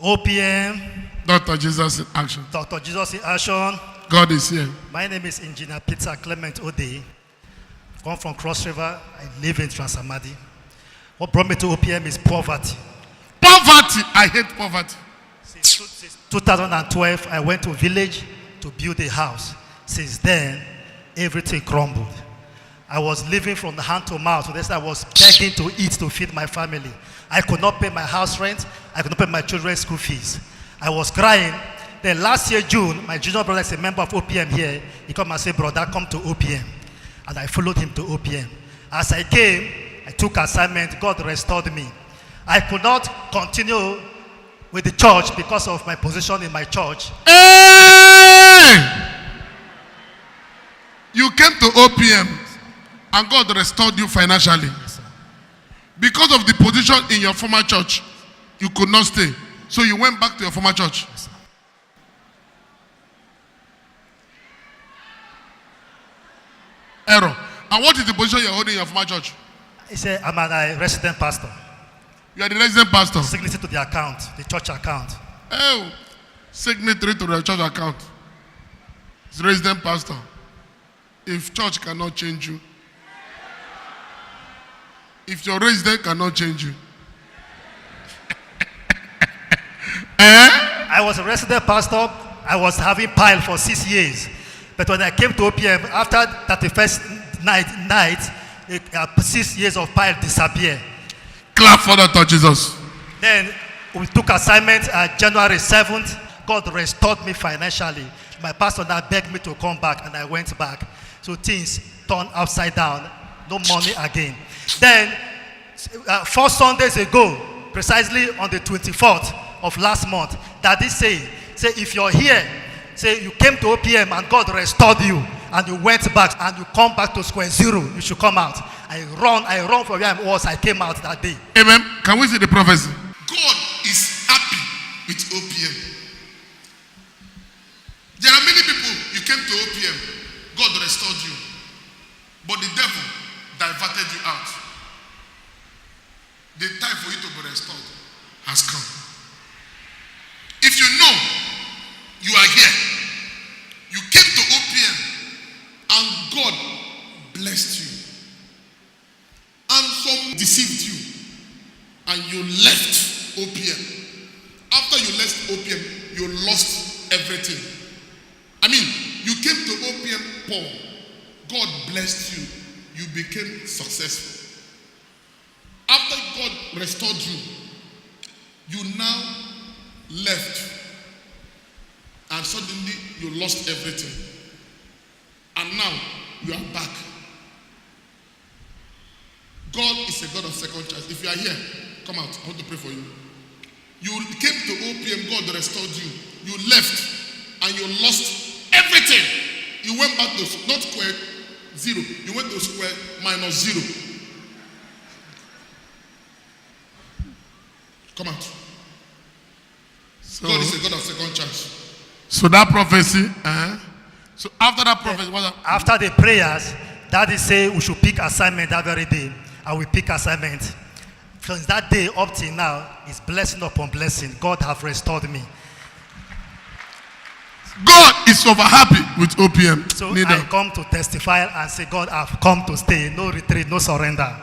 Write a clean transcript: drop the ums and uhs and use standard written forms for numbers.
OPM, Dr. Jesus in action. Dr. Jesus in Action. God is here. My name is Engineer Peter Clement Ode. I come from Cross River. I live in Transamadi. What brought me to OPM is poverty. Poverty. I hate poverty. Since 2012, I went to a village to build a house. Since then, everything crumbled. I was living from the hand to mouth. So I was begging to eat to feed my family. I could not pay my house rent. I could not pay my children's school fees. I was crying. Then last year, June, my junior brother is a member of OPM here. He come and said, brother, come to OPM. And I followed him to OPM. As I came, I took assignment. God restored me. I could not continue with the church because of my position in my church. Hey! You came to OPM and God restored you financially. Yes, because of the position in your former church, you could not stay. So you went back to your former church. yes, Error. And what is the position you're holding in your former church? He said, I'm a resident pastor. You are the resident pastor. Signatory to the account, the church account. Oh, signatory to the church account. It's resident pastor. If church cannot change you, if your resident cannot change you, I was a resident pastor. I was having pile for 6 years. But when I came to OPM, after 31st night, 6 years of pile disappeared. clap for Dr. Jesus. Then we took assignment January 7th. God restored me financially. My pastor now begged me to come back, and I went back. So things turned upside down. No money again. Then 4 Sundays ago, precisely on the 24th of last month, Daddy say if you're here, say you came to OPM and God restored you, and you went back and you come back to square zero, you should come out. I run from where I was. I came out that day. Amen. Can we see the prophecy? God is happy with OPM. There are many people, you came to OPM, God restored you, but the devil diverted you out. The time for you to be restored has come. If you know you are here, you came to OPM and God blessed you, and some deceived you and you left OPM. After you left OPM, you lost everything. I mean, you came to OPM poor. God blessed you. You became successful. After God restored you, you now left. And suddenly you lost everything. And now you are back. God is a God of second chance. If you are here, come out. I want to pray for you. You came to OPM, God restored you. You left and you lost everything. You went back to not square zero. You went to square minus zero. Come out. So, God is a God of second chance. So that prophecy, so after that prophecy, what happened? After the prayers, Daddy say we should pick assignment that very day, and we pick assignment. Since that day up till now, it's blessing upon blessing. God have restored me. God is over happy with OPM. So I come to testify and say, God, I've come to stay. No retreat, no surrender.